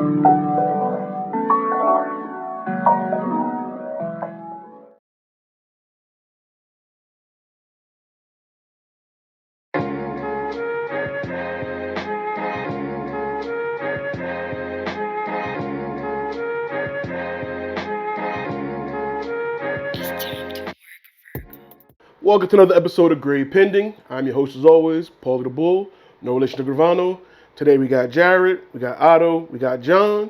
Welcome to another episode of Grade Pending. I'm your host as always, Paul the Bull, no relation to Gravano. Today we got Jared, we got Otto, we got John,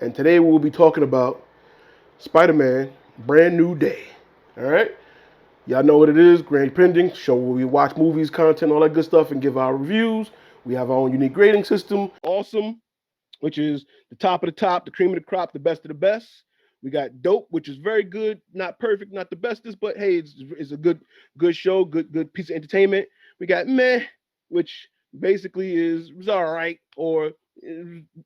and today we will be talking about Spider-Man, Brand New Day. Alright? Y'all know what it is, Grade Pending, show where we watch movies, content, all that good stuff, and give our reviews. We have our own unique grading system. Awesome, which is the top of the top, the cream of the crop, the best of the best. We got Dope, which is very good, not perfect, not the bestest, but hey, it's a good show, good piece of entertainment. We got Meh, which basically is all right, or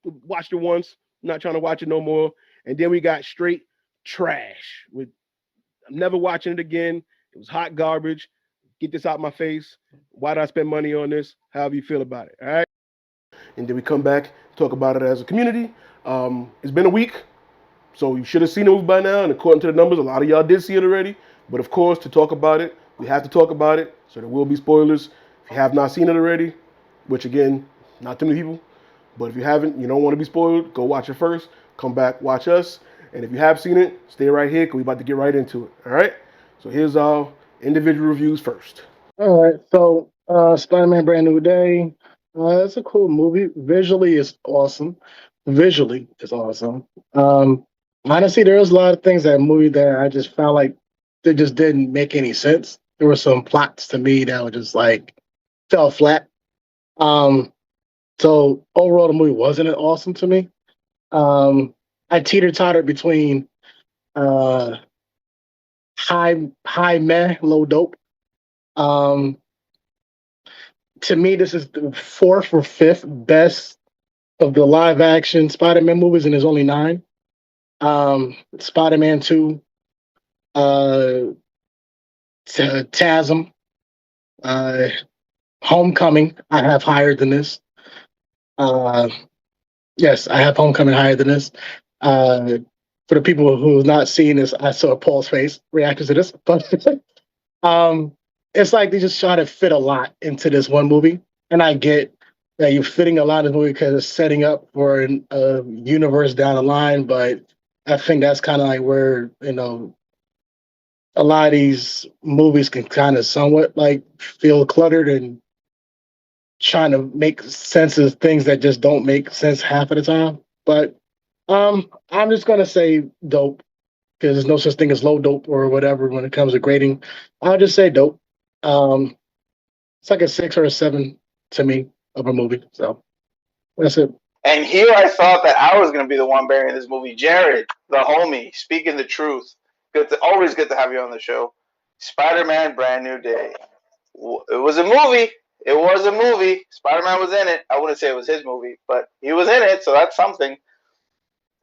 watched it once, not trying to watch it no more. And then we got straight trash. I'm never watching it again. It was hot garbage. Get this out my face. Why did I spend money on this? However you feel about it. All right. And then we come back, talk about it as a community. It's been a week, so you should have seen it by now. And according to the numbers, a lot of y'all did see it already. But of course, to talk about it, we have to talk about it. So there will be spoilers. If you have not seen it already, which again, not too many people, but if you haven't, you don't want to be spoiled, go watch it first. Come back, watch us. And if you have seen it, stay right here because we're about to get right into it. All right? So here's our individual reviews first. All right, so Spider-Man: Brand New Day. It's a cool movie. Visually, it's awesome. Visually, it's awesome. Um, Honestly, there was a lot of things in that movie that I just felt like they just didn't make any sense. There were some plots to me that were just like fell flat. Um, so overall, the movie wasn't awesome to me. I teeter tottered between uh, high meh, low dope. Um, to me, this is the fourth or fifth best of the live action Spider-Man movies, and there's only nine. Spider-Man 2, uh, TASM, uh, Homecoming, I have higher than this. Uh, yes, I have Homecoming higher than this. Uh, for the people who have not seen this, I saw Paul's face reacting to this, but um, it's like they just try to fit a lot into this one movie, and I get that you're fitting a lot in the movie because it's setting up for a universe down the line. But I think that's kind of like where a lot of these movies can kind of somewhat like feel cluttered and trying to make sense of things that just don't make sense half of the time. But I'm just gonna say dope because there's no such thing as low dope or whatever when it comes to grading. I'll just say dope. Um, it's like a 6 or a 7 to me of a movie. So that's it. And here I thought that I was going to be the one burying this movie. Jared, the homie, speaking the truth. Always good to have you on the show. Spider-Man: Brand New Day. It was a movie. It was a movie. Spider-Man was in it. I wouldn't say it was his movie, but he was in it, so that's something.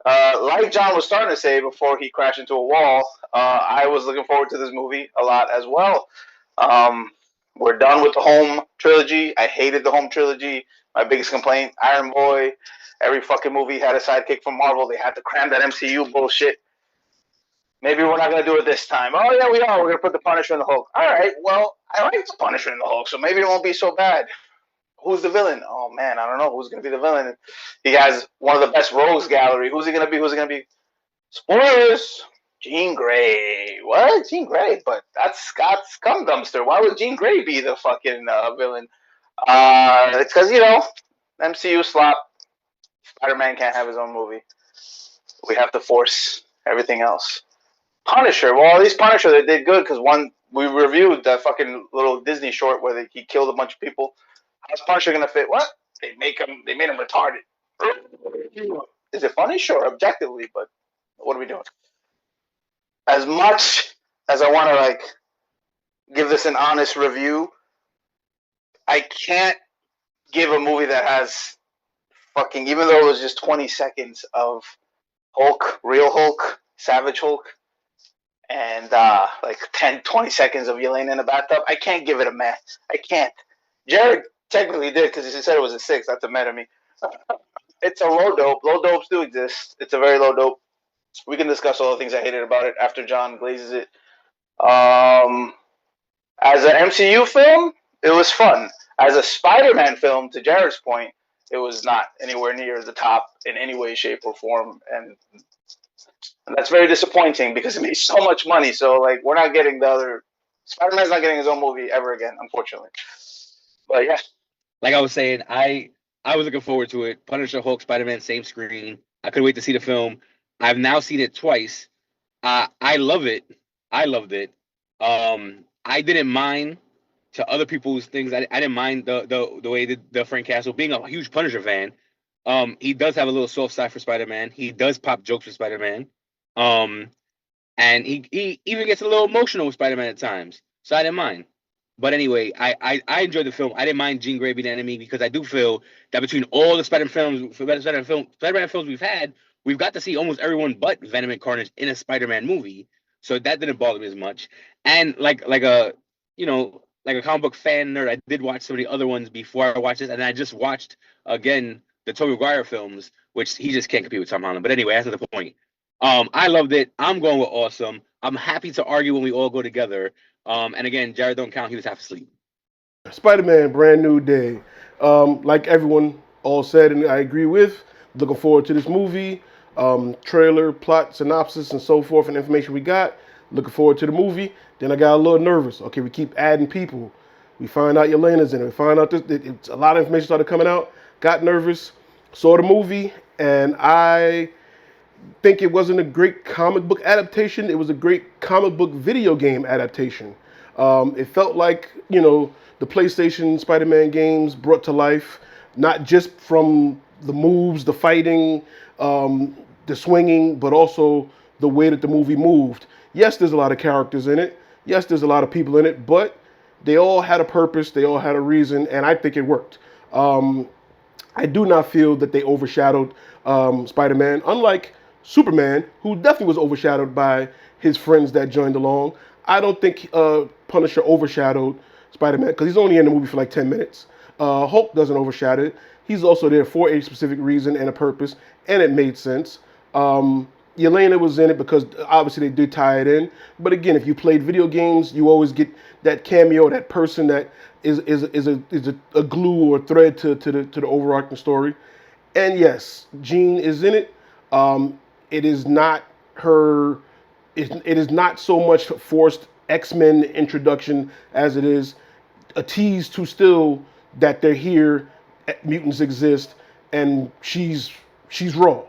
Like John was starting to say before he crashed into a wall, I was looking forward to this movie a lot as well. Um, we're done with the home trilogy. I hated the home trilogy. My biggest complaint, Iron Boy. Every fucking movie had a sidekick from Marvel. They had to cram that MCU bullshit. Maybe we're not going to do it this time. Oh, yeah, we are. We're going to put the Punisher in the Hulk. All right, well, I like the Punisher in the Hulk, so maybe it won't be so bad. Who's the villain? Oh, man, I don't know. Who's going to be the villain? He has one of the best rogues gallery. Who's he going to be? Who's he going to be? Spoilers. Jean Grey. What? Jean Grey? But that's Scott's cum dumpster. Why would Jean Grey be the fucking villain? It's because, MCU slop. Spider-Man can't have his own movie. We have to force everything else. Punisher. Well, at least Punisher, they did good because one, we reviewed that fucking little Disney short where he killed a bunch of people. How's Punisher going to fit? What? They made him retarded. Is it funny? Sure, objectively, but what are we doing? As much as I want to give this an honest review, I can't give a movie that has fucking, even though it was just 20 seconds of Hulk, real Hulk, Savage Hulk, and 10, 20 seconds of Yelena in the bathtub, I can't give it a meh. I can't. Jared technically did because he said it was a 6. That's a meh to me. it's a low dope. Low dopes do exist. It's a very low dope. We can discuss all the things I hated about it after John glazes it. As an MCU film, it was fun. As a Spider-Man film, to Jared's point, it was not anywhere near the top in any way, shape, or form, and that's very disappointing because it made so much money. So like, we're not getting the other. Spider-Man's not getting his own movie ever again, unfortunately. But yeah, like I was saying, I was looking forward to it. Punisher, Hulk, Spider-Man, same screen. I couldn't wait to see the film. I've now seen it twice. I love it. I loved it. I didn't mind to other people's things. I didn't mind the way the Frank Castle, being a huge Punisher fan. He does have a little soft side for Spider-Man. He does pop jokes for Spider-Man. And he even gets a little emotional with Spider-Man at times. So I didn't mind. But anyway, I enjoyed the film. I didn't mind Jean Grey being the enemy because I do feel that between all the Spider-Man films we've had, we've got to see almost everyone but Venom and Carnage in a Spider-Man movie. So that didn't bother me as much. And like a comic book fan nerd, I did watch some of the other ones before I watched this, and I just watched again the Tobey Maguire films, which he just can't compete with Tom Holland. But anyway, that's not the point. I loved it. I'm going with awesome. I'm happy to argue when we all go together. And again, Jared don't count. He was half asleep. Spider-Man, brand new day. Like everyone all said, and I agree with. Looking forward to this movie. Trailer, plot, synopsis, and so forth, and information we got. Looking forward to the movie. Then I got a little nervous. Okay, we keep adding people. We find out Yelena's in it. We find out it's a lot of information started coming out. Got nervous. Saw the movie, and I think it wasn't a great comic book adaptation. It was a great comic book video game adaptation. It felt like, the PlayStation Spider-Man games brought to life, not just from the moves, the fighting, the swinging, but also the way that the movie moved. Yes, there's a lot of characters in it. Yes, there's a lot of people in it, but they all had a purpose. They all had a reason, and I think it worked. I do not feel that they overshadowed Spider-Man, unlike Superman, who definitely was overshadowed by his friends that joined along. I don't think Punisher overshadowed Spider-Man because he's only in the movie for like 10 minutes. Hulk doesn't overshadow it. He's also there for a specific reason and a purpose, and it made sense. Yelena was in it because obviously they did tie it in. But again, if you played video games, you always get that cameo, that person that is a glue or thread to the overarching story. And yes, Jean is in it. It is not her. It is not so much forced X-Men introduction as it is a tease to still that they're here, mutants exist, and she's raw.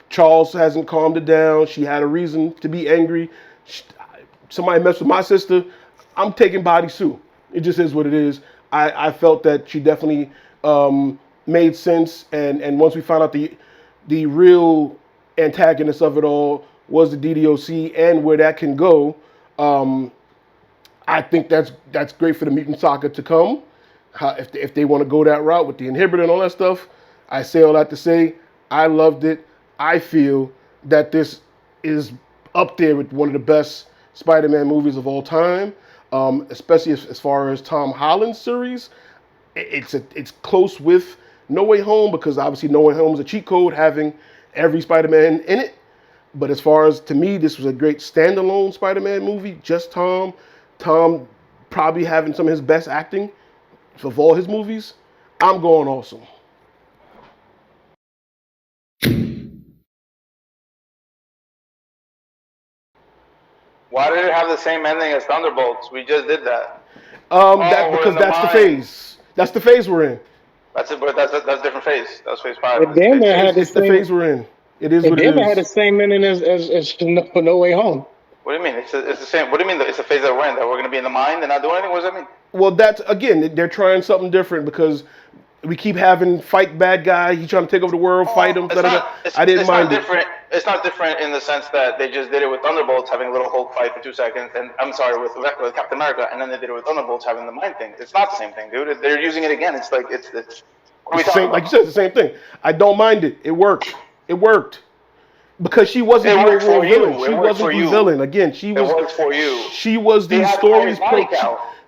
Charles hasn't calmed her down. She had a reason to be angry. Somebody messed with my sister. I'm taking body Sue. It just is what it is. I felt that she definitely made sense, and once we found out the real antagonist of it all was the DDoC and where that can go, I think that's great for the mutant saga to come. If they want to go that route with the inhibitor and all that stuff, I say all that to say I loved it. I feel that this is up there with one of the best Spider-Man movies of all time, especially as far as Tom Holland's series. It's close with No Way Home because obviously No Way Home is a cheat code having every Spider-Man in it. But as far as, to me, this was a great standalone Spider-Man movie, just Tom. Tom probably having some of his best acting of all his movies. I'm going awesome. Why did it have the same ending as Thunderbolts? We just did that. Because that's the phase. That's the phase we're in. That's it, but that's a different phase. That's phase 5. It's the phase we're in. It is what it is. Had the same ending as No Way Home. What do you mean? It's the same. What do you mean? It's the phase that we're in. That we're going to be in the mine and not doing anything. What does that mean? Well, that's again. They're trying something different because we keep having fight bad guy. He's trying to take over the world, fight him. I didn't mind it. It's not different in the sense that they just did it with Thunderbolts, having a little Hulk fight for 2 seconds, and I'm sorry, with Captain America, and then they did it with Thunderbolts, having the mind thing. It's not the same thing, dude. They're using it again. It's like it's. What are we talking about? Like you said, it's the same thing. I don't mind it. It worked. It worked. Because she wasn't the overall villain. She wasn't the villain. Again, she was. It works for you. She was these stories.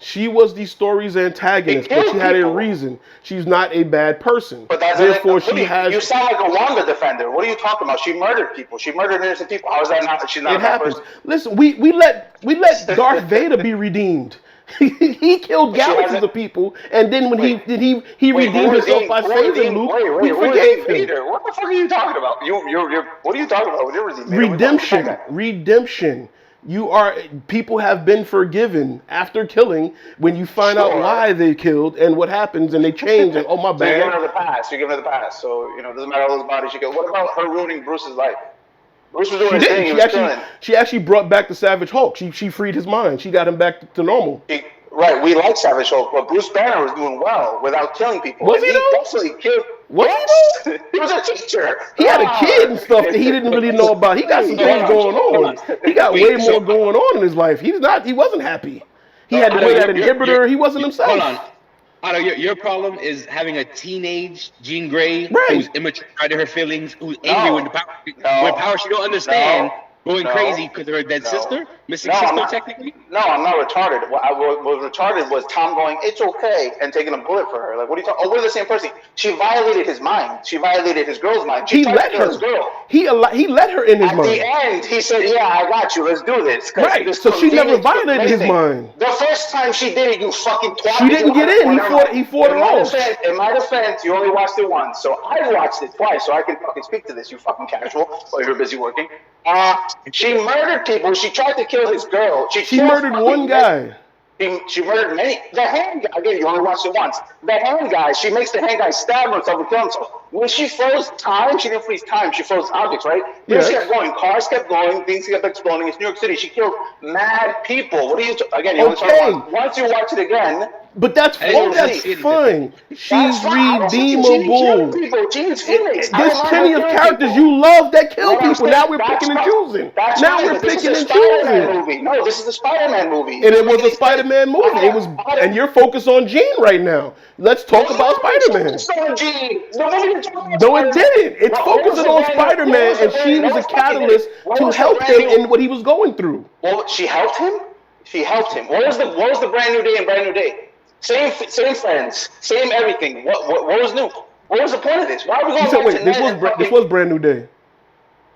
She was the story's antagonist, but she had a reason. She's not a bad person. But that's Therefore, she has. You sound like a Wanda defender. What are you talking about? She murdered people. She murdered innocent people. How is that not? She's not It a bad happens. person. Listen, we let Darth Vader be redeemed. He killed galaxies of people, and then when he redeemed himself by saving Luke, we forgave him. What the fuck are you talking about? What are you talking about? Redemption. People have been forgiven after killing when you find out why they killed and what happens, and they change. And oh my So you're giving bad. her the pass. You're giving her the pass. So it doesn't matter all those bodies she killed. What about her ruining Bruce's life? Bruce was doing his thing. He was killing. She actually brought back the Savage Hulk. She freed his mind. She got him back to normal. Right, we like Savage Hulk, but Bruce Banner was doing well without killing people. Was he though? Definitely killed. Was he though? He was a teacher. He had a kid and stuff that he didn't really know about. He got some things going on. He got way more going on in his life. He wasn't happy. He had to wear that inhibitor. He wasn't himself. Hold on. Otto, your problem is having a teenage Jean Grey who's immature to her feelings, who's angry with power she don't understand. Going crazy because of her dead sister? Missing sister, technically? No, I'm not retarded. What was retarded was Tom going, it's okay, and taking a bullet for her. Like, what are you talking? Oh, we're the same person. She violated his mind. She violated his girl's mind. He let her. He let her in his mind. At the end, he said, yeah, I got you. Let's do this. Right, so she never violated his mind. The first time she did it, you fucking twat. She didn't get in. He fought it off. In my defense, you only watched it once, so I watched it twice, so I can fucking speak to this, you fucking casual, while you're busy working. She murdered people. She tried to kill his girl. She murdered one guy. She murdered many. The hand guy, again, you only watched it once. The hand guy, she makes the hand guy stab himself and kill himself. When she froze time, she didn't freeze time. She froze objects, right? Then she kept going. Cars kept going. Things kept exploding. It's New York City. She killed mad people. What are you? Again, you only saw it once you watch it again. But that's fine. She's redeemable. There's plenty of characters you love that kill people. Now we're picking and choosing. Now we're picking and choosing. No, this is a Spider-Man movie. And it was a Spider-Man movie. It was, and you're focused on Jean right now. Let's talk about Spider-Man. No, it didn't. It's focusing on Spider-Man, and she was a catalyst to help him in what he was going through. Well, she helped him. She helped him. What was the Brand New Day and Brand New Day? Same friends, same everything. What was new? What was the point of this? Why are we going back to this was Brand New Day.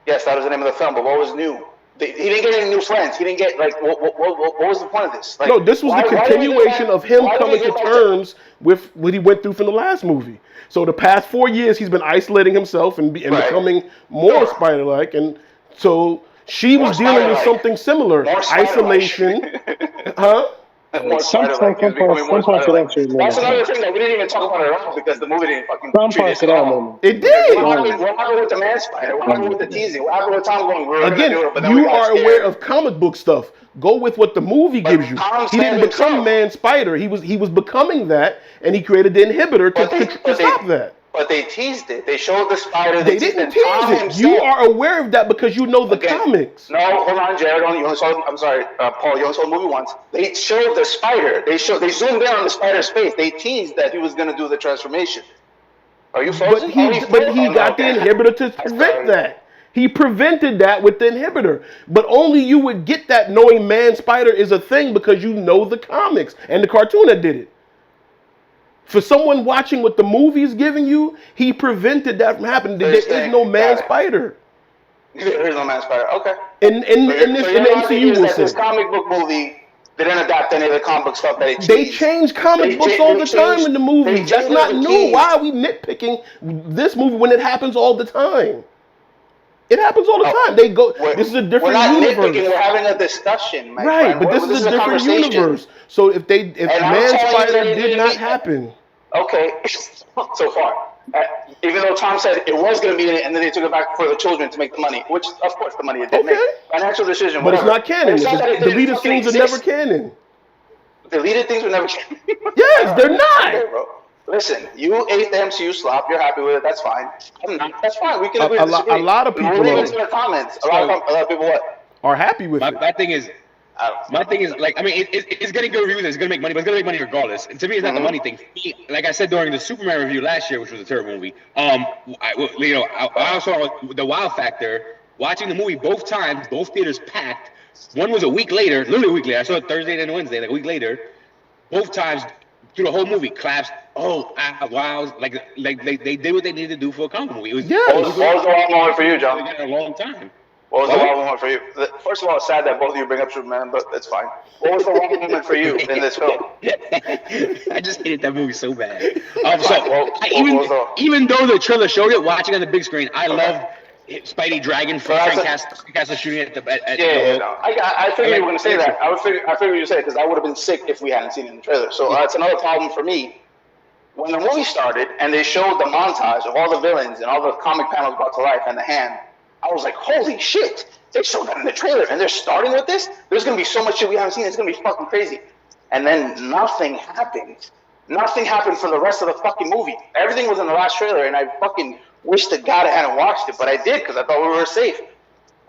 Yes, that was the name of the film, but what was new? He didn't get any new friends. He didn't get, like, what was the point of this? Like, no, this was the continuation of him coming to terms with what he went through from the last movie. So the past 4 years, he's been isolating himself and becoming more Spider-like. And so she was dealing with something similar. Isolation. Huh? Some parts of that shit. That's another thing that we didn't even talk about at all because the movie didn't fucking. Some parts of that moment. It did. What happened with the man spider? What happened with the teasing? What happened with Tom going? Again, you are aware of comic book stuff. Go with what the movie gives you. He didn't become Man Spider. He was becoming that, and he created the inhibitor to stop that. But they teased it. They showed the spider. They didn't tease it. Himself. You are aware of that because you know the comics. No, hold on, Jared. You only saw. I'm sorry, Paul. You only saw the movie once. They showed the spider. They zoomed in on the spider's face. They teased that he was going to do the transformation. Are you frozen? But he got the inhibitor to prevent that. He prevented that with the inhibitor. But only you would get that knowing Man Spider is a thing because you know the comics and the cartoon that did it. For someone watching what the movie is giving you, he prevented that from happening. There is no Man Spider. There is no Man Spider. Okay. In the MCU, will say this comic book movie didn't adapt any of the comic book stuff that it They change comic books all the time in the movies. That's not new. Why are we nitpicking this movie when it happens all the time? It happens all the time. They go. This is a different universe. We're having a discussion, right? But this is a different universe. So if Man Spider did not happen, okay, so far, even though Tom said it was going to be in it, and then they took it back for the children to make the money, which of course the money it did make. Financial decision, but it's not canon. Deleted scenes are never canon. Deleted things were never canon. Yes, they're not. Okay, bro. Listen, you ate the MCU slop. You're happy with it. That's fine. I'm not. That's fine. We can agree to disagree. A lot of people in the comments. A lot of people are happy with it. My thing is, like, I mean, it's gonna get reviews. It's gonna make money, but it's gonna make money regardless. And to me, it's not the money thing. Like I said during the Superman review last year, which was a terrible movie. I also the wow factor. Watching the movie both times, both theaters packed. One was a week later, literally a week later. I saw it Thursday and Wednesday, like a week later. both times through the whole movie, claps. Oh, wow! Like they did what they needed to do for a comic movie. It was, Yeah. What was the wow moment for you, John? in a long time. What was the wow moment for you? First of all, it's sad that both of you bring up Superman, but it's fine. What was the wow moment for you in this film? I just hated that movie so bad. Even though the trailer showed it, watching on the big screen, I loved Spidey Dragon from Frank Castle shooting at the. I figured you were going to say that. I figured you said it because I would have been sick if we hadn't seen it in the trailer. So that's another problem for me. When the movie started and they showed the montage of all the villains and all the comic panels brought to life and the hand, I was like, holy shit! They showed that in the trailer and they're starting with this? There's going to be so much shit we haven't seen. It's going to be fucking crazy. And then nothing happened. Nothing happened for the rest of the fucking movie. Everything was in the last trailer, and I fucking wish to God I hadn't watched it, but I did because I thought we were safe.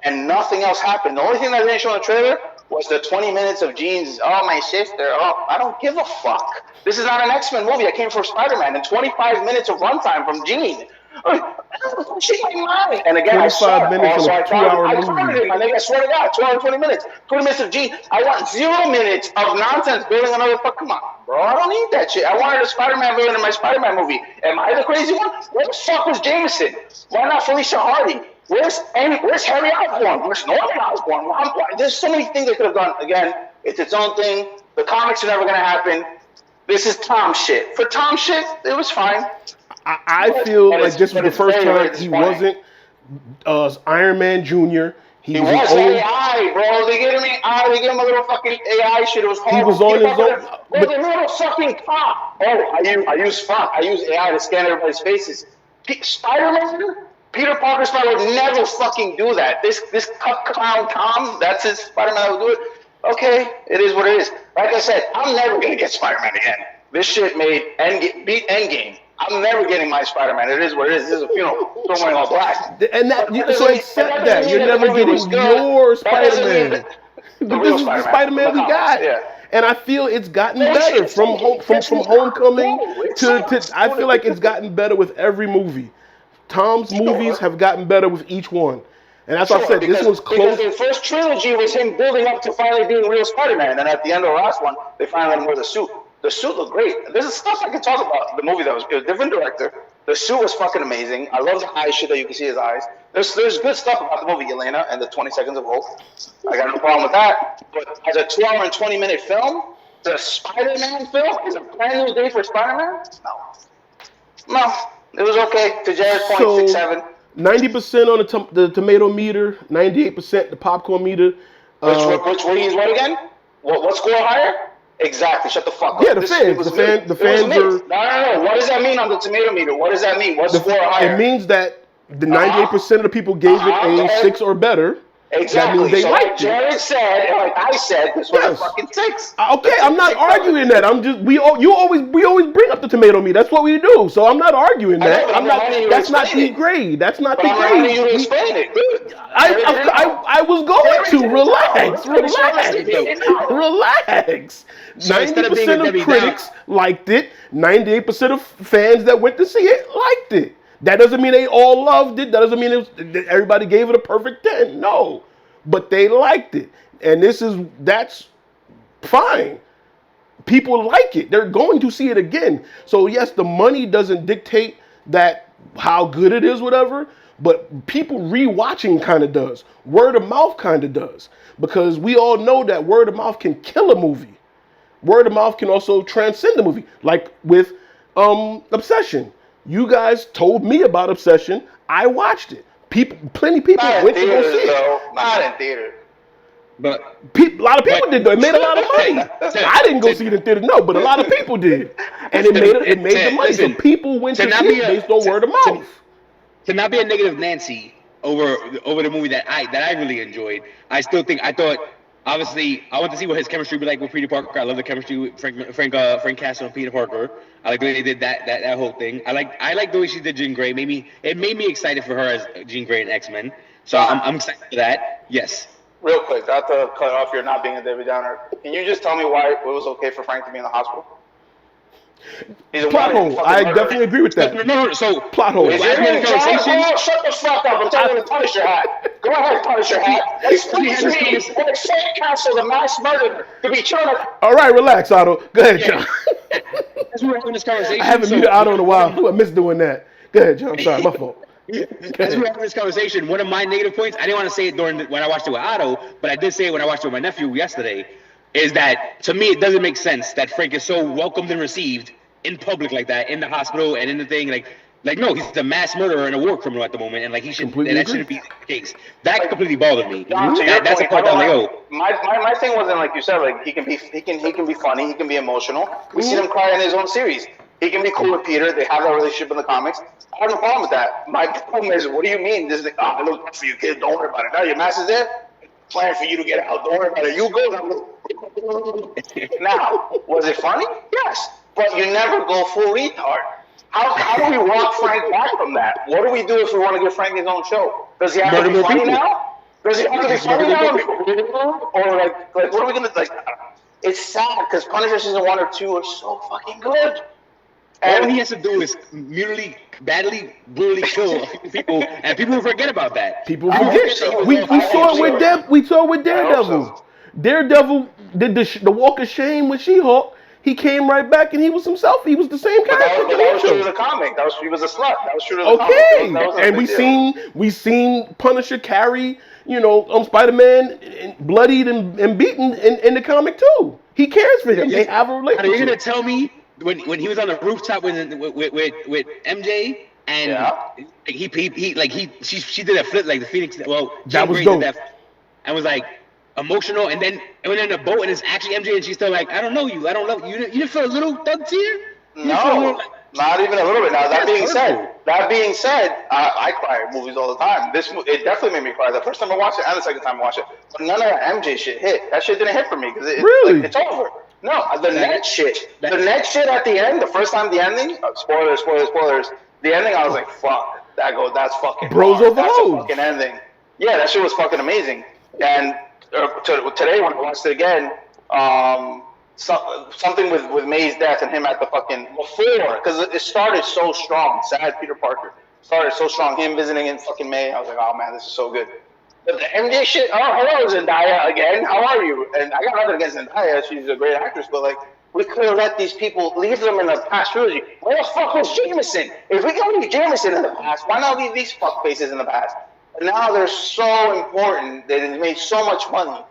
And nothing else happened. The only thing that didn't show in the trailer was the 20 minutes of Jean's, my sister, I don't give a fuck. This is not an X-Men movie. I came for Spider-Man, and 25 minutes of runtime from Jean. Shit my mind. And again, 25 minutes of a 2-hour movie. I swear to God, 220 minutes. 20 minutes of Jean. I want 0 minutes of nonsense building another fuck. Come on, bro. I don't need that shit. I wanted a Spider-Man villain in my Spider-Man movie. Am I the crazy one? Where the fuck was Jameson? Why not Felicia Hardy? Where's Harry Osborn? Where's Norman Osborn? There's so many things they could have done. Again, it's its own thing. The comics are never going to happen. This is Tom shit. For Tom shit, it was fine. I feel like this was the first time he wasn't Iron Man Jr. He was AI, bro. They gave him a little fucking AI shit. It was horrible. He was on his own. But the little fucking cop. I use AI to scan everybody's faces. Spider-Man? Peter Parker's Spider would never fucking do that. This clown Tom, that's his Spider-Man that would do it. Okay, it is what it is. Like I said, I'm never gonna get Spider-Man again. This shit beat Endgame. I'm never getting my Spider-Man. It is what it is. This is still wearing all black. And so accept that. You're never getting your Spider-Man. But this is the Spider-Man we got. Yeah. And I feel it's gotten better from Homecoming to I feel like it's gotten better with every movie. Tom's movies have gotten better with each one. And that's what I said. This one's close. Because the first trilogy was him building up to finally being real Spider-Man. And at the end of the last one, they finally let him wear the suit. The suit looked great. There's stuff I can talk about. The movie it was a different director. The suit was fucking amazing. I love the eye shit that you can see his eyes. There's good stuff about the movie, Elena, and the 20 Seconds of Hope. I got no problem with that. But as a 2-hour and 20-minute film, the Spider-Man film is a brand new day for Spider-Man? No. It was okay. To Jared's point, 6-7. 90% on the tomato meter, 98% the popcorn meter. Which way is what again? What score higher? Exactly. Shut the fuck up. Yeah, the fans are. No. What does that mean on the tomato meter? What does that mean? What score higher? It means that the 98% of the people gave it a 6 or better. Exactly. That means they so liked like Jared said, and like I said, this was a fucking 6. Okay, I'm not arguing that. I'm just we always bring up the tomato meter. That's what we do. So I'm not arguing that. That's not the grade. That's not the grade. I'm you to explain it. I was going to relax. 90% of critics liked it. 98% of fans that went to see it liked it. That doesn't mean they all loved it. That doesn't mean everybody gave it a perfect 10. No, but they liked it, and that's fine. People like it. They're going to see it again. So yes, the money doesn't dictate that how good it is, whatever. But people rewatching kind of does. Word of mouth kind of does, because we all know that word of mouth can kill a movie. Word of mouth can also transcend a movie, like with Obsession. You guys told me about Obsession. I watched it. Plenty of people went to go see it. Not in theater. But a lot of people did though. It made a lot of money. I didn't go see it in theater, no, but a lot of people did, and it made the money. So people went to see it based on word of mouth. To not be a negative Nancy over the movie that I really enjoyed. I thought. Obviously, I want to see what his chemistry would be like with Peter Parker. I love the chemistry with Frank Castle and Peter Parker. I like the way they did that whole thing. I like the way she did Jean Grey. It made me excited for her as Jean Grey in X-Men. So I'm excited for that. Yes. Real quick, not to cut off your not being a Debbie Downer. Can you just tell me why it was okay for Frank to be in the hospital? He's a Plot wanted hole. fucking I murderer. definitely agree with that. No. So Plot hole. Is Last your minute name John? conversation. Oh, shut the fuck up. I'm telling you to Punisher hat. Go ahead, Punisher hat. Explain had to this me conversation- what a state council, the mass murderer, to be trying to... All right, relax, Otto. Go ahead, John. As we were having this conversation, I haven't muted Otto in a while. Ooh, I miss doing that. Go ahead, John. I'm sorry, my fault. As we were having this conversation, one of my negative points, I didn't want to say it when I watched it with Otto, but I did say it when I watched it with my nephew yesterday, is that to me it doesn't make sense that Frank is so welcomed and received in public like that, in the hospital and in the thing. Like no, he's a mass murderer and a war criminal at the moment, and like he should that shouldn't be the case. That completely bothered me. John, to your That's a point, part that I'm like, oh. my thing wasn't like you said, like he can be funny, he can be emotional. We see him cry in his own series. He can be cool with Peter. They have that relationship in the comics. I have no problem with that. My problem is, what do you mean? This is like, I look for you, kid. Don't worry about it. Now your master's there. Plan for you to get out. Don't worry about it. You go. Now, was it funny? Yes, but you never go full retard. How do we walk Frank back from that? What do we do if we want to give Frank his own show? Does he have to be funny now? Does he have to be funny now? Or like what are we gonna like? It's sad because Punisher season 1 or 2 are so fucking good. All he has to do is badly, brutally kill a few people, and people forget about that. People forget. We saw it with Daredevil. Daredevil did the walk of shame with She-Hulk. He came right back and he was himself. He was the same character. That was true to the comic. He was a slut. That was true to the comic. Okay, and we seen Punisher carry, Spider-Man bloodied and beaten in the comic too. He cares for him. They have a relationship. Are you gonna tell me when he was on the rooftop with MJ and she did a flip like the Phoenix? Well, that was dope. And was like emotional, and then went in the boat and it's actually MJ, and she's still like, I don't know you, I don't love you. You didn't feel a little thug tear? No, not even a little bit. Now that being said, I cry at movies all the time. It definitely made me cry. The first time I watched it and the second time I watched it, but none of that MJ shit hit. That shit didn't hit for me because it's over. No, the next shit at the end. The first time the ending. Spoilers. The ending, I was like, fuck. That's fucking. Bros over That's hoes. a fucking ending. Yeah, that shit was fucking amazing. And today when I watched it again, something with May's death and him at the fucking before, because it started so strong. Sad Peter Parker started so strong. Him visiting in fucking May, I was like, oh man, this is so good. But the MJ shit, oh hello Zendaya again, how are you? And I got nothing against Zendaya, she's a great actress, but like we could have let these people leave them in the past trilogy. Where the fuck was Jameson? If we can leave Jameson in the past, why not leave these fuck faces in the past? And now they're so important. They made so much money.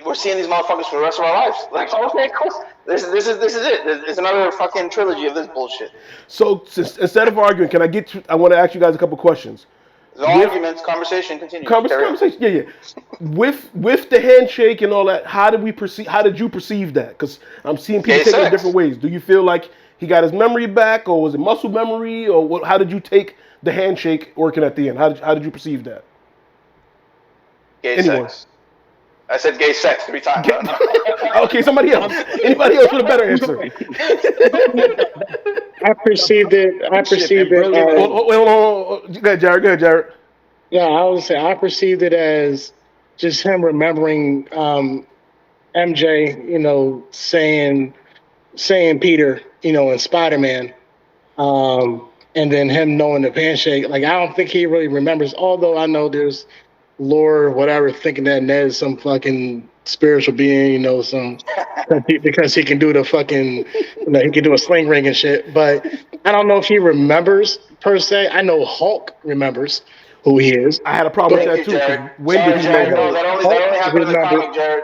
We're seeing these motherfuckers for the rest of our lives. Like, okay, cool. This is it. It's another fucking trilogy of this bullshit. So instead of arguing, I want to ask you guys a couple questions. No arguments. Conversation continues. Conversation. Yeah. With the handshake and all that, how did you perceive that? Because I'm seeing people take it in different ways. Do you feel like he got his memory back, or was it muscle memory, or what? How did you take the handshake working at the end? How did you perceive that? Gay sex. I said gay sex 3 times. Okay, somebody else. Anybody else with a better answer? I perceived it. Hold on. Go ahead, Jared. Yeah, I would say I perceived it as just him remembering MJ, saying Peter, in Spider-Man, and then him knowing the handshake. Like, I don't think he really remembers. Although I know there's lore, whatever, thinking that Ned is some fucking spiritual being, because he can do the fucking, he can do a sling ring and shit. But I don't know if he remembers per se. I know Hulk remembers who he is. I had a problem with that too. When did he know him? No, that only happened in the comic, Jared.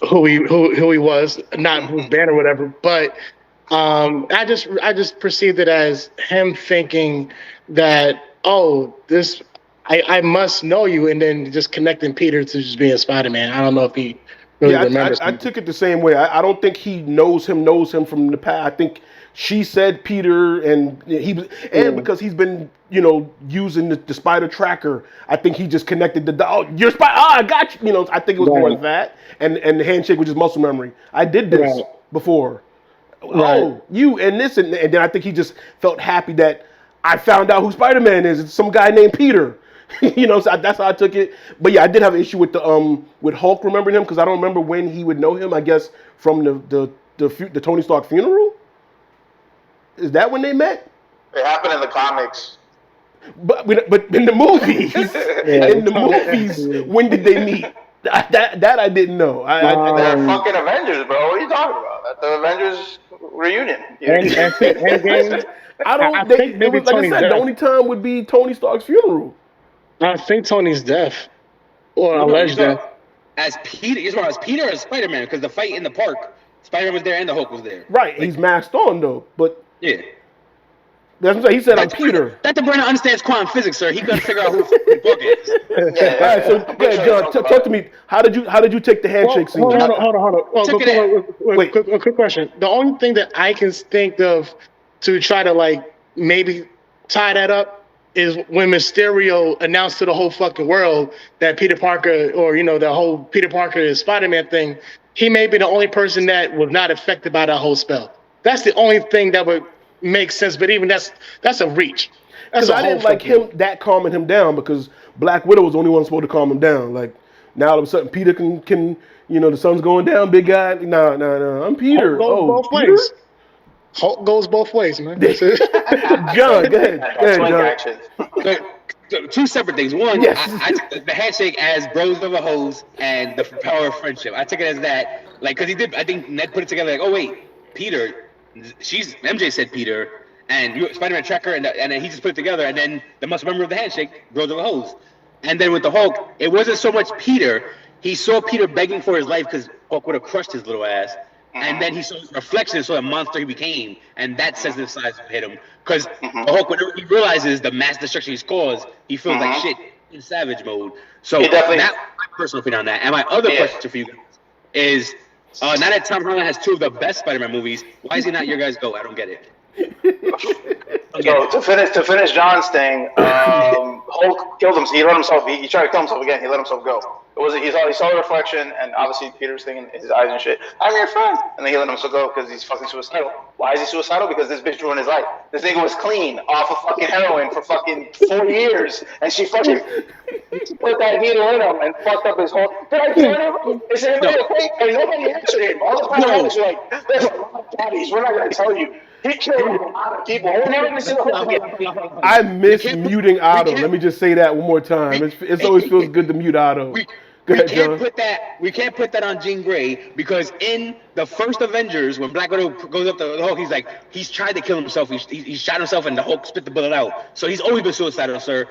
Who he was, not whose band or whatever. But I just perceived it as him thinking that, this. I must know you, and then just connecting Peter to just being Spider-Man. I don't know if he really remembers. I took it the same way. I don't think he knows him from the past. I think she said Peter, and because he's been using the spider tracker. I think he just connected you're spider. I got you. I think it was more of that, and the handshake was just muscle memory. I did this before. Right. Oh, you and this, and then I think he just felt happy that I found out who Spider-Man is. It's some guy named Peter. So that's how I took it. But yeah, I did have an issue with with Hulk remembering him, because I don't remember when he would know him. I guess from the Tony Stark funeral. Is that when they met? It happened in the comics. But in the movies, when did they meet? That I didn't know. They're fucking Avengers, bro. What are you talking about? At the Avengers reunion. Endgame. I don't. I think maybe it was like Tony's I said. death. The only time would be Tony Stark's funeral. I think Tony's death or No, alleged death. As Peter, you're talking as Peter or Spider-Man? Because the fight in the park, Spider-Man was there and the Hulk was there. Right. He's masked on though, but Yeah. that's what I'm saying. He said, "I'm Peter." Dr. Brenner understands quantum physics, sir. He got to figure out who the Hulk is. All right. So, John, talk to me. How did you take the handshake scene? Hold on. Wait. Quick question. The only thing that I can think of to try to like maybe tie that up is when Mysterio announced to the whole fucking world that Peter Parker, or the whole Peter Parker is Spider-Man thing. He may be the only person that was not affected by that whole spell. That's the only thing that would make sense. But even that's a reach. Because I didn't like calming him down, because Black Widow was the only one supposed to calm him down. Like, now all of a sudden Peter can the sun's going down, big guy. No, I'm Peter. Both Peter? ways. Hulk goes both ways, man. John, go ahead, John. So, two separate things. One, yes. I took the handshake as bros of a hose and the power of friendship. I took it as that, like, because he did. I think Ned put it together, like, oh wait, Peter. MJ said Peter, and Spider-Man Tracker, and then he just put it together, and then the most member of the handshake, bros of a hose. And then with the Hulk, it wasn't so much Peter. He saw Peter begging for his life because Hulk would have crushed his little ass. And then he saw his reflection, saw the monster he became, and that says the size hit him. Because the Hulk, whenever he realizes the mass destruction he's caused, he feels like shit in savage mode. So that's my personal opinion on that. And my other question for you guys is, now that Tom Holland has two of the best Spider-Man movies, why is he not your guys' go? I don't get it. So to finish John's thing, Hulk killed himself. He let himself. He tried to kill himself again. He let himself go. It was he saw the reflection, and obviously Peter's thing in his eyes and shit. I'm your friend, and then he let himself go because he's fucking suicidal. Why is he suicidal? Because this bitch ruined his life. This nigga was clean off of fucking heroin for fucking 4 years, and she fucking put that needle in him and fucked up his whole. Did I do anything? Is anybody okay? And nobody answered him. All the paramedics were like, "There's a lot of bodies. We're not gonna tell you." He killed a lot of people. We're never gonna see the Hulk again. I miss muting Otto. Let me just say that one more time. It always feels good to mute Otto. We can't put that on Jean Grey, because in the first Avengers, when Black Widow goes up to the Hulk, he's tried to kill himself. He shot himself, and the Hulk spit the bullet out. So he's always been suicidal, sir.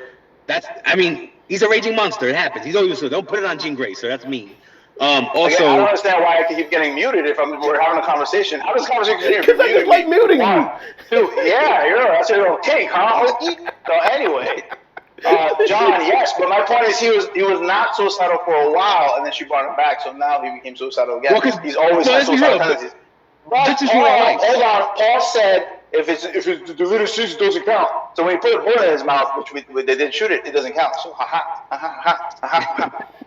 He's a raging monster. It happens. He's always been suicidal. Don't put it on Jean Grey, sir. That's mean. Also, I don't understand why I keep getting muted if we're having a conversation. How does conversation here? Because I just like muting you. Dude, yeah, I said okay, Carl. So anyway. John, yes, but my point is he was not suicidal for a while, and then she brought him back, so now he became suicidal again. Well, he's always had suicidal tendencies. But hold on, Paul said if the little scissors doesn't count. So when he put a bullet in his mouth, which they didn't shoot it, it doesn't count. So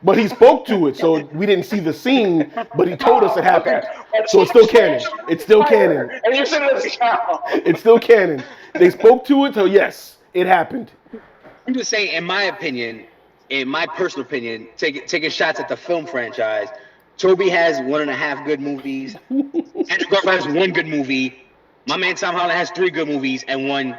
But he spoke to it, so we didn't see the scene, but he told us it happened. So it's still canon. It's still canon. And you said it doesn't count. It's still canon. They spoke to it, so yes, it happened. I'm just saying, in my opinion, in my personal opinion, taking shots at the film franchise, Toby has 1.5 good movies. Andrew Garfield has 1 good movie. My man Tom Holland has 3 good movies and 1.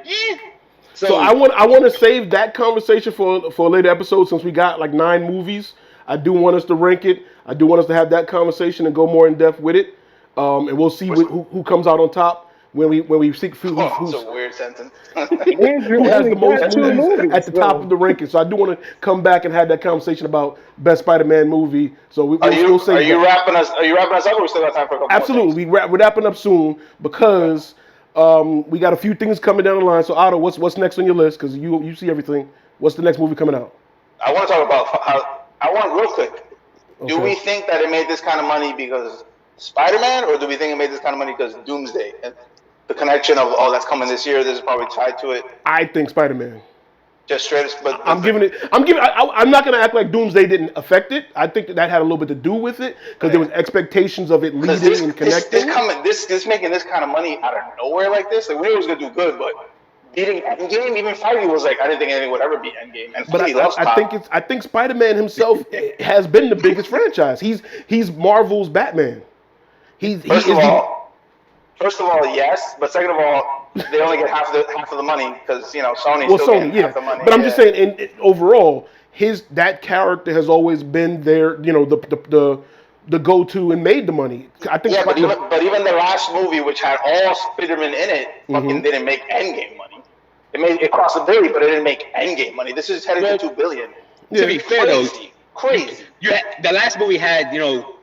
So I want to save that conversation for a later episode, since we got like 9 movies. I do want us to rank it. I do want us to have that conversation and go more in depth with it. And we'll see who comes out on top. When we seek food, that's a weird sentence. Who has the most movies at the top of the ranking? So I do want to come back and have that conversation about best Spider-Man movie. So we'll say. Are you wrapping us up, or we still got time for a couple Absolutely, we're wrapping up soon, because we got a few things coming down the line. So Otto, what's next on your list? Because you see everything. What's the next movie coming out? I want to talk about real quick. Okay. Do we think that it made this kind of money because Spider-Man, or do we think it made this kind of money because Doomsday? And the connection of that's coming this year. This is probably tied to it. I think Spider-Man. Just straight, but I'm not gonna act like Doomsday didn't affect it. I think that had a little bit to do with it, because there was expectations of it leading and connecting. This making this kind of money out of nowhere like this. Like, we knew it was gonna do good, but beating Endgame, even Feige was like, I didn't think anything would ever beat Endgame. And but I think Spider-Man himself has been the biggest franchise. He's Marvel's Batman. First of all, yes, but second of all, they only get half of the money because Sony's Well, still Sony, getting half the money. but I'm just saying, overall, that character has always been there. The go-to and made the money. I think. Yeah, but even the last movie, which had all Spider-Man in it, fucking didn't make Endgame money. It cost $1 billion, but it didn't make Endgame money. This is headed to $2 billion. To be fair, though, Crazy. The last movie had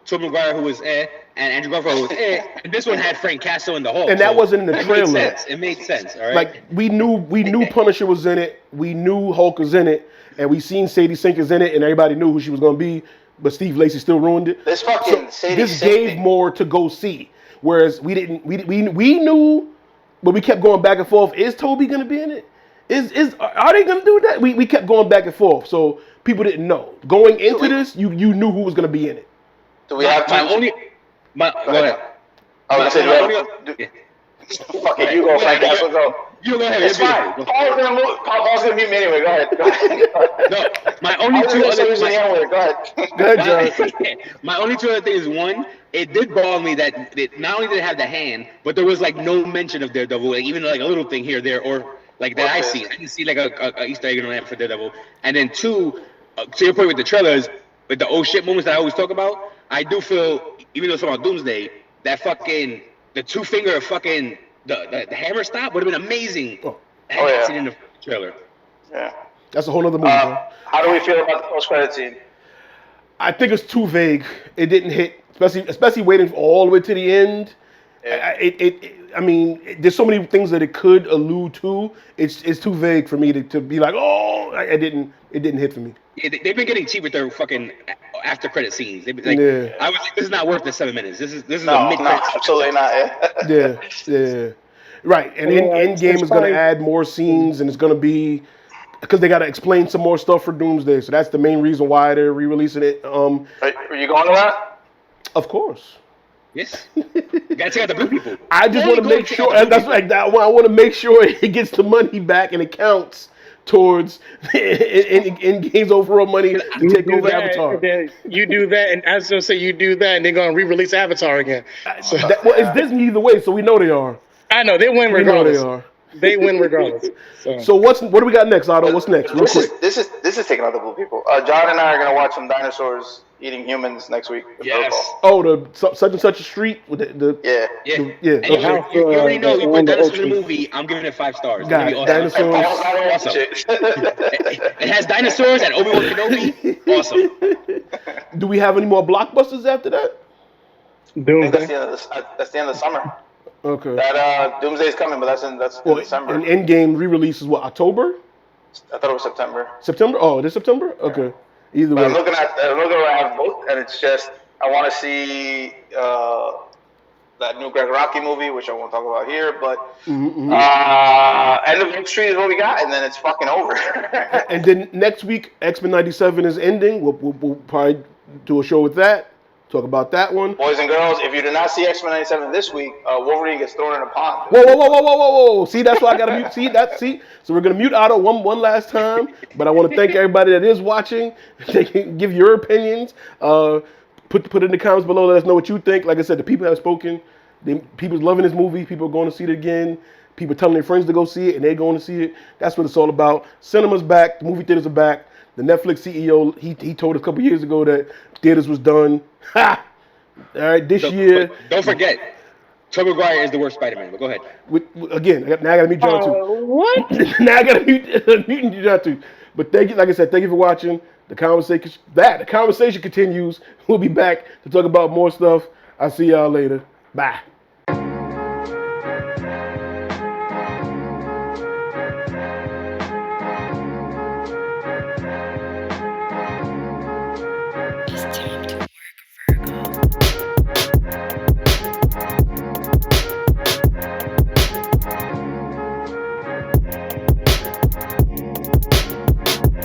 Tobey Maguire, who was and Andrew Garfield was and this one had Frank Castle in the Hulk. And that wasn't in the trailer. It made sense. All right. Like we knew Punisher was in it. We knew Hulk was in it, and we seen Sadie Sink is in it, and everybody knew who she was going to be. But Steve Lacy still ruined it. This fucking Sadie this Sink gave thing. more to go see, whereas we didn't. We knew, but we kept going back and forth. Is Toby going to be in it? Are they going to do that? We kept going back and forth, so people didn't know. Going into this, you knew who was going to be in it. Do we have time? Go ahead. I was going to say, fuck it, you go, Frank Castle, go. You go ahead. It's fine. Paul's gonna mute me anyway. Go ahead. No, my only two other. Go ahead, John. My only two other things is one. It did bother me that not only did it have the hand, but there was like no mention of Daredevil, like even like a little thing here, there, or like that I didn't see like a Easter egg in the lamp for Daredevil. And then two, to your point with the trailers, with the oh shit moments that I always talk about, I do feel, even though it's about Doomsday, that fucking the 2-finger of fucking the hammer stop would have been amazing. I hadn't seen in the trailer. Yeah. That's a whole other movie. How do we feel about the post-credit scene? I think it's too vague. It didn't hit, especially waiting all the way to the end. Yeah. I mean, there's so many things that it could allude to. It's too vague for me to be like, oh, it didn't hit for me. Yeah, they've been getting cheap with their fucking after credit scenes. They've been, like, I was like, this is not worth the 7 minutes. This is a mid. No, absolutely not. Yeah. Right, and Endgame is going to add more scenes, and it's going to be because they got to explain some more stuff for Doomsday. So that's the main reason why they're re-releasing it. Are you going to that? Of course. Yes. You gotta check out the blue people. I just want to make sure. That's like that. I want to make sure it gets the money back and it counts towards Endgame's overall money to take over Avatar. You do that, and I was gonna say you do that, and they're gonna re-release Avatar again. So well, it's Disney either way, so we know they are. I know they win regardless. They win regardless. So what do we got next, Otto? What's next? Real quick. This is taking out the blue people. John and I are gonna watch some dinosaurs eating humans next week. Yes. Oh, the such and such a street with the yeah. And you already know you put dinosaurs in the movie. I'm giving it 5 stars. Got it. Dinosaurs. Awesome. It has dinosaurs and Obi-Wan Kenobi. Awesome. Do we have any more blockbusters after that? That's the end of the summer. Okay. That Doomsday is coming, but that's in December. And Endgame re-release is what, October? I thought it was September. September? Oh, it is September? Okay. Either way. I'm looking at where I have both, and it's just I want to see that new Greg Rocky movie, which I won't talk about here, but End of Main Street is what we got, and then it's fucking over. And then next week, X-Men 97 is ending. We'll probably do a show with that. Talk about that one. Boys and girls, if you did not see X-Men 97 this week, Wolverine gets thrown in a pond. Whoa. See, that's why I got to mute. See? So we're going to mute Otto one last time. But I want to thank everybody that is watching. Give your opinions. Put it in the comments below. Let us know what you think. Like I said, the people have spoken. People's loving this movie. People are going to see it again. People telling their friends to go see it, and they're going to see it. That's what it's all about. Cinema's back. The movie theaters are back. The Netflix CEO, he told us a couple years ago that theaters was done. Ha! All right, this year. Don't forget, Tobey Maguire is the worst Spider-Man. But go ahead. Again, now I got to mute John too. What? Now I got to mute John too. But thank you, like I said, thank you for watching. The conversation continues. We'll be back to talk about more stuff. I'll see y'all later. Bye.